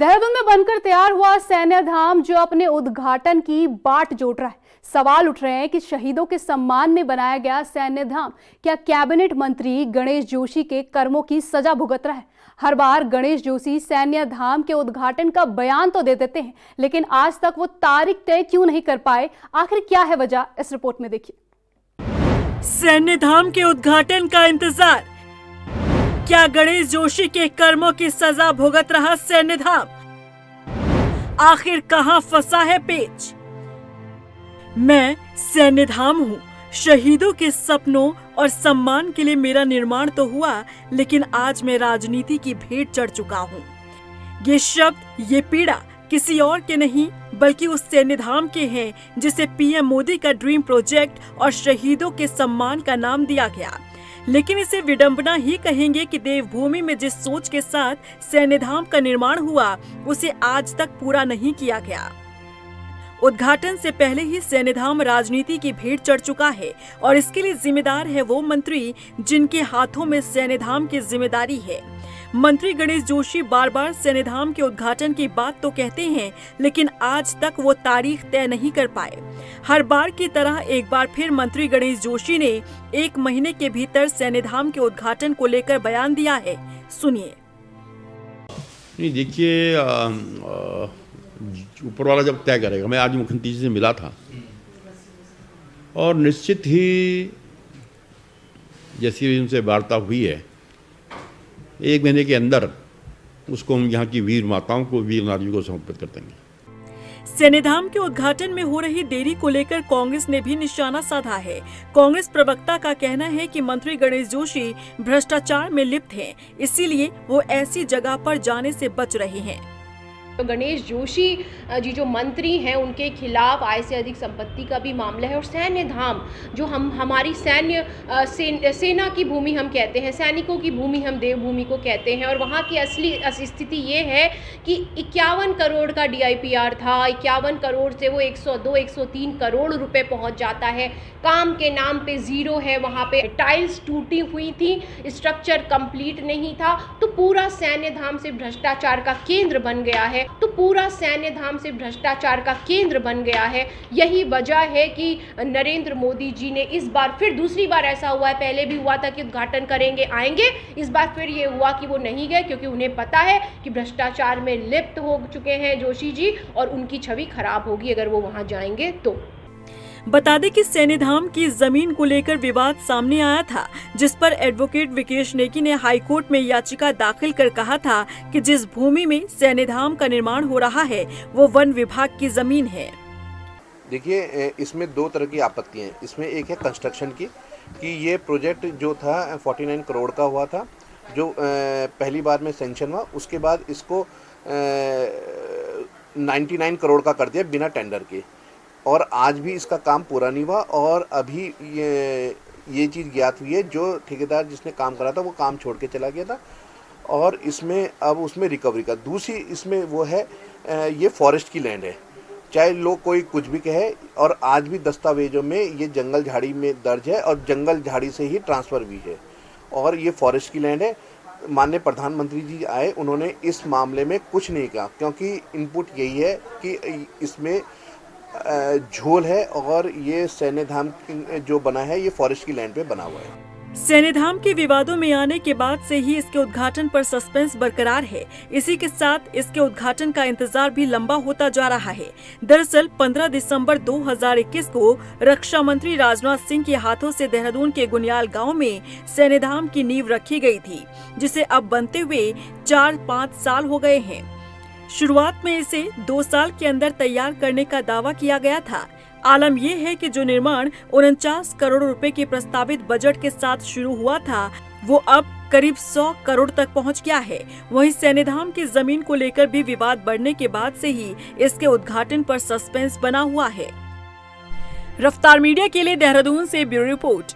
देहरादून में बनकर तैयार हुआ सैन्य धाम जो अपने उद्घाटन की बाट जोड़ रहा है। सवाल उठ रहे हैं कि शहीदों के सम्मान में बनाया गया सैन्य धाम क्या कैबिनेट मंत्री गणेश जोशी के कर्मों की सजा भुगत रहा है। हर बार गणेश जोशी सैन्य धाम के उद्घाटन का बयान तो दे देते हैं, लेकिन आज तक वो तारीख तय क्यों नहीं कर पाए, आखिर क्या है वजह, इस रिपोर्ट में देखिए। सैन्य धाम के उद्घाटन का इंतजार, क्या गणेश जोशी के कर्मों की सजा भुगत रहा सैन्य धाम? आखिर कहां फंसा है पेच? मैं सैन्य धाम हूँ। शहीदों के सपनों और सम्मान के लिए मेरा निर्माण तो हुआ, लेकिन आज मैं राजनीति की भेंट चढ़ चुका हूँ। ये शब्द, ये पीड़ा किसी और के नहीं बल्कि उस सैन्य धाम के हैं जिसे पीएम मोदी का ड्रीम प्रोजेक्ट और शहीदों के सम्मान का नाम दिया गया। लेकिन इसे विडंबना ही कहेंगे कि देवभूमि में जिस सोच के साथ सैन्य धाम का निर्माण हुआ उसे आज तक पूरा नहीं किया गया। उद्घाटन से पहले ही सैन्य धाम राजनीति की भेंट चढ़ चुका है और इसके लिए जिम्मेदार है वो मंत्री जिनके हाथों में सैन्य धाम की जिम्मेदारी है। मंत्री गणेश जोशी बार बार सैन्य धाम के उद्घाटन की बात तो कहते हैं, लेकिन आज तक वो तारीख तय नहीं कर पाए। हर बार की तरह एक बार फिर मंत्री गणेश जोशी ने 1 महीने के भीतर सैन्य धाम के उद्घाटन को लेकर बयान दिया है। सुनिए। नहीं, देखिए, ऊपर वाला जब तय करेगा। मैं आज मुख्यमंत्री जी से मिला था और निश्चित ही जैसी उनसे वार्ता हुई है, 1 महीने के अंदर उसको हम यहाँ की वीर माताओं को, वीर नारियों को समर्पित कर देंगे। सैन्य धाम के उद्घाटन में हो रही देरी को लेकर कांग्रेस ने भी निशाना साधा है। कांग्रेस प्रवक्ता का कहना है कि मंत्री गणेश जोशी भ्रष्टाचार में लिप्त हैं, इसीलिए वो ऐसी जगह पर जाने से बच रहे हैं। तो गणेश जोशी जी जो मंत्री हैं उनके खिलाफ आय से अधिक संपत्ति का भी मामला है और सैन्य धाम जो हमारी सेना की भूमि हम कहते हैं, सैनिकों की भूमि हम देवभूमि को कहते हैं, और वहाँ की असली स्थिति ये है कि 51 करोड़ का DIPR था। 51 करोड़ से वो 102-103 करोड़ रुपए पहुँच जाता है। काम के नाम पे जीरो है, वहाँ पे टाइल्स टूटी हुई थी, स्ट्रक्चर कंप्लीट नहीं था। तो पूरा सैन्य धाम से भ्रष्टाचार का केंद्र बन गया है। यही वजह है कि नरेंद्र मोदी जी ने इस बार फिर, दूसरी बार ऐसा हुआ है, पहले भी हुआ था कि उद्घाटन करेंगे, आएंगे, इस बार फिर ये हुआ कि वो नहीं गए क्योंकि उन्हें पता है कि भ्रष्टाचार में लिप्त हो चुके हैं जोशी जी और उनकी छवि खराब होगी अगर वो वहां जाएंगे तो। बता दें कि सैन्य धाम की जमीन को लेकर विवाद सामने आया था, जिस पर एडवोकेट विकेश नेगी ने हाईकोर्ट में याचिका दाखिल कर कहा था कि जिस भूमि में सैन्य धाम का निर्माण हो रहा है वो वन विभाग की जमीन है। देखिए, इसमें 2 तरह की आपत्तियां हैं। इसमें एक है कंस्ट्रक्शन की, कि ये प्रोजेक्ट जो था 49 करोड़ का हुआ था, जो पहली बार में सैंक्शन हुआ, उसके बाद इसको 99 करोड़ का कर दिया बिना टेंडर के, और आज भी इसका काम पूरा नहीं हुआ। और अभी ये चीज़ ज्ञात हुई है, जो ठेकेदार जिसने काम करा था वो काम छोड़ के चला गया था, और इसमें अब उसमें रिकवरी का दूसरी इसमें वो है, ये फॉरेस्ट की लैंड है, चाहे लोग कोई कुछ भी कहे, और आज भी दस्तावेजों में ये जंगल झाड़ी में दर्ज है और जंगल झाड़ी से ही ट्रांसफ़र भी है, और ये फॉरेस्ट की लैंड है। माननीय प्रधानमंत्री जी आए, उन्होंने इस मामले में कुछ नहीं कहा, क्योंकि इनपुट यही है कि इसमें झोल है और ये सैन्य धाम जो बना है ये फॉरेस्ट की लैंड पे बना हुआ है। सैन्य धाम के विवादों में आने के बाद से ही इसके उद्घाटन पर सस्पेंस बरकरार है। इसी के साथ इसके उद्घाटन का इंतजार भी लंबा होता जा रहा है। दरअसल 15 दिसंबर 2021 को रक्षा मंत्री राजनाथ सिंह के हाथों से देहरादून के गुनियाल गांव में सैन्य धाम की नींव रखी गई थी, जिसे अब बनते हुए 4-5 साल हो गए हैं। शुरुआत में इसे 2 साल के अंदर तैयार करने का दावा किया गया था। आलम यह है कि जो निर्माण 49 करोड़ रुपए के प्रस्तावित बजट के साथ शुरू हुआ था वो अब करीब 100 करोड़ तक पहुंच गया है। वहीं सैन्य धाम की जमीन को लेकर भी विवाद बढ़ने के बाद से ही इसके उद्घाटन पर सस्पेंस बना हुआ है। रफ्तार मीडिया के लिए देहरादून से ब्यूरो रिपोर्ट।